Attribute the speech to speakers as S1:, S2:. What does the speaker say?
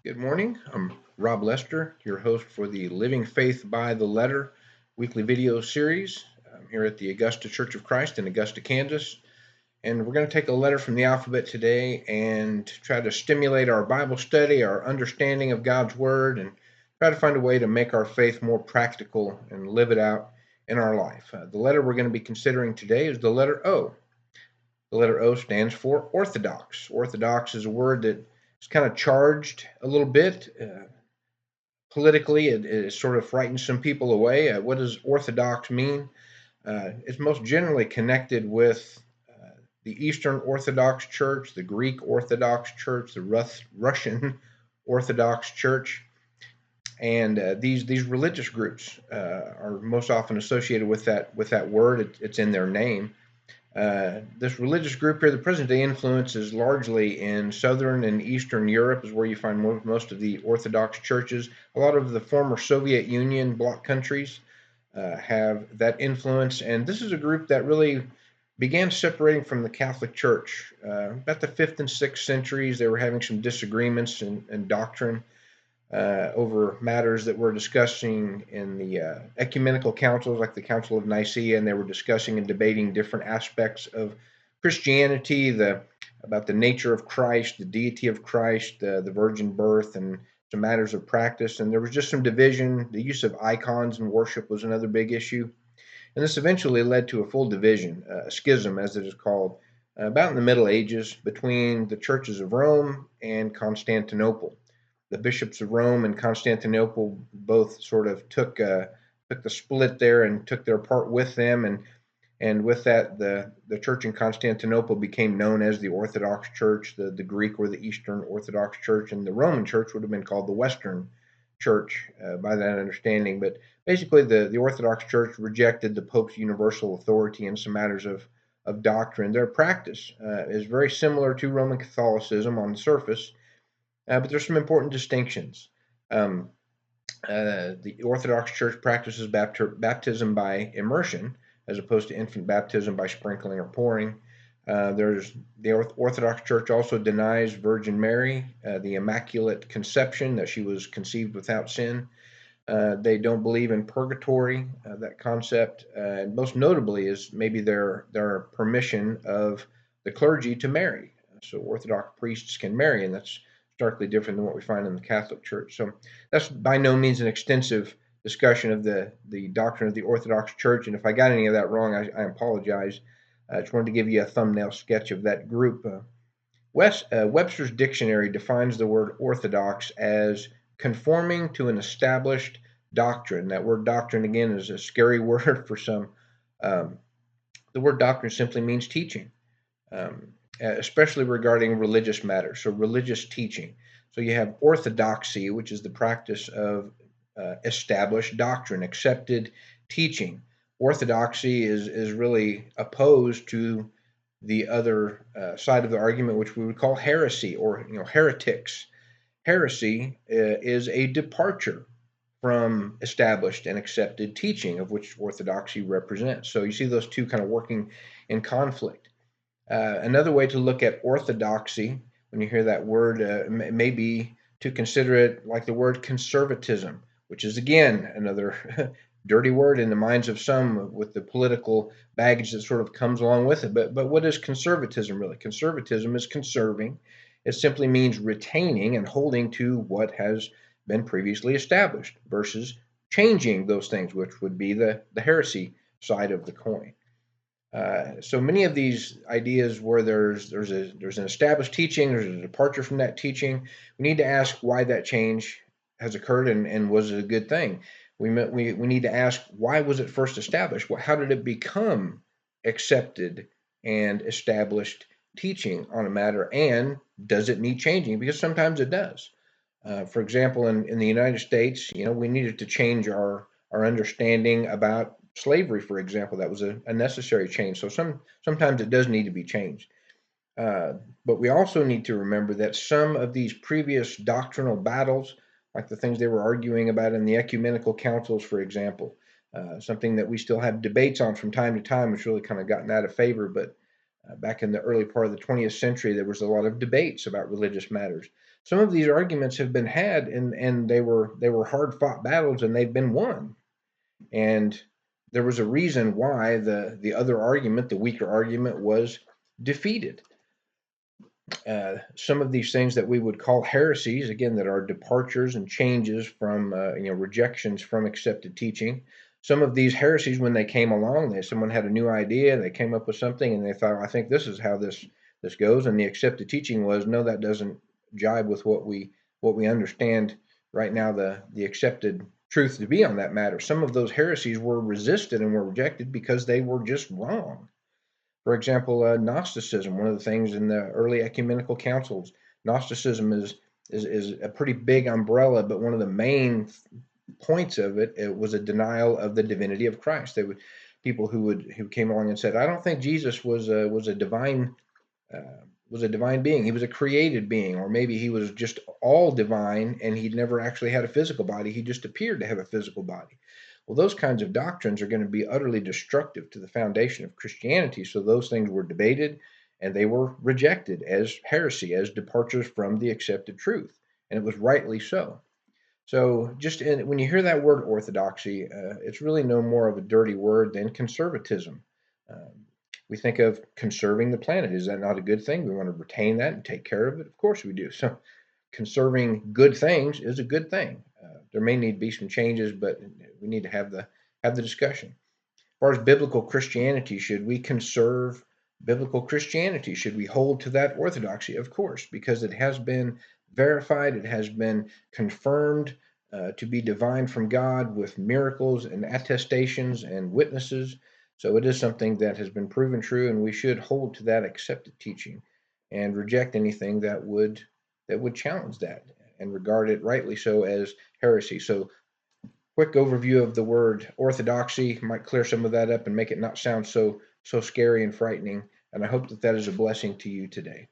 S1: Good morning. I'm Rob Lester, your host for the Living Faith by the Letter weekly video series. I'm here at the Augusta Church of Christ in Augusta, Kansas. And we're going to take a letter from the alphabet today and try to stimulate our Bible study, our understanding of God's Word, and try to find a way to make our faith more practical and live it out in our life. The letter we're going to be considering today is the letter O. The letter O stands for Orthodox. Orthodox is a word that is kind of charged a little bit. Politically, it sort of frightens some people away. What does Orthodox mean? It's most generally connected with the Eastern Orthodox Church, the Greek Orthodox Church, the Russian Orthodox Church, and these religious groups are most often associated with that word. It's in their name. This religious group here, the present day influence is largely in Southern and Eastern Europe, is where you find most of the Orthodox churches. A lot of the former Soviet Union bloc countries have that influence, and this is a group that really began separating from the Catholic Church. About the 5th and 6th centuries, they were having some disagreements in doctrine over matters that we're discussing in the ecumenical councils, like the Council of Nicaea, and they were discussing and debating different aspects of Christianity, about the nature of Christ, the deity of Christ, the virgin birth, and some matters of practice. And there was just some division. The use of icons in worship was another big issue. And this eventually led to a full division, a schism, as it is called, about in the Middle Ages between the churches of Rome and Constantinople. The bishops of Rome and Constantinople both sort of took the split there and took their part with them, and with that, the church in Constantinople became known as the Orthodox Church, the Greek or the Eastern Orthodox Church, and the Roman Church would have been called the Western Church by that understanding. But basically, the Orthodox Church rejected the Pope's universal authority in some matters of doctrine. Their practice is very similar to Roman Catholicism on the surface, but there's some important distinctions. Um, the Orthodox Church practices baptism by immersion as opposed to infant baptism by sprinkling or pouring. There's the Orthodox Church also denies Virgin Mary, the Immaculate Conception, that she was conceived without sin. They don't believe in purgatory, that concept, and most notably is maybe their permission of the clergy to marry. So Orthodox priests can marry, and that's starkly different than what we find in the Catholic Church. So that's by no means an extensive discussion of the doctrine of the Orthodox Church, and if I got any of that wrong, I apologize. I just wanted to give you a thumbnail sketch of that group. Webster's dictionary defines the word orthodox as conforming to an established doctrine. That word doctrine, again, is a scary word for some. Um, the word doctrine simply means teaching, especially regarding religious matters, so religious teaching. So you have orthodoxy, which is the practice of established doctrine, accepted teaching. Orthodoxy is really opposed to the other side of the argument, which we would call heresy or heretics. Heresy is a departure from established and accepted teaching, of which orthodoxy represents. So you see those two kind of working in conflict. Another way to look at orthodoxy, when you hear that word, may be to consider it like the word conservatism, which is again another dirty word in the minds of some with the political baggage that sort of comes along with it. But what is conservatism really? Conservatism is conserving. It simply means retaining and holding to what has been previously established versus changing those things, which would be the heresy side of the coin. So many of these ideas where there's an established teaching, there's a departure from that teaching. We need to ask why that change has occurred and was it a good thing. We need to ask, why was it first established? How did it become accepted and established teaching on a matter, and does it need changing? Because sometimes it does. For example, in the United States, we needed to change our understanding about slavery, for example. That was a necessary change. So sometimes it does need to be changed. But we also need to remember that some of these previous doctrinal battles, like the things they were arguing about in the ecumenical councils, for example, something that we still have debates on from time to time, which really kind of gotten out of favor. But Back in the early part of the 20th century, there was a lot of debates about religious matters. Some of these arguments have been had, and they were hard fought battles, and they've been won. And there was a reason why the other argument, the weaker argument, was defeated. Some of these things that we would call heresies, again, that are departures and changes from, rejections from accepted teaching. Some of these heresies, when they came along, someone had a new idea, they came up with something, and they thought, I think this is how this goes. And the accepted teaching was, no, that doesn't jibe with what we understand right now, the accepted truth to be on that matter. Some of those heresies were resisted and were rejected because they were just wrong. For example, Gnosticism, one of the things in the early ecumenical councils, Gnosticism is a pretty big umbrella, but one of the main points of it was a denial of the divinity of Christ. They would people who came along and said, I don't think Jesus uh, was a divine being. He was a created being, or maybe he was just all divine and he'd never actually had a physical body. He just appeared to have a physical body. Well, those kinds of doctrines are going to be utterly destructive to the foundation of Christianity. So those things were debated and they were rejected as heresy, as departures from the accepted truth. And it was rightly so. So when you hear that word orthodoxy, it's really no more of a dirty word than conservatism. Um, we think of conserving the planet. Is that not a good thing? We want to retain that and take care of it. Of course we do. So conserving good things is a good thing. There may need to be some changes, but we need to have the discussion. As far as biblical Christianity, should we conserve biblical Christianity? Should we hold to that orthodoxy? Of course, because it has been verified, it has been confirmed to be divine from God with miracles and attestations and witnesses. So it is something that has been proven true, and we should hold to that accepted teaching and reject anything that would challenge that and regard it rightly so as heresy. So quick overview of the word orthodoxy might clear some of that up and make it not sound so scary and frightening. And I hope that is a blessing to you today.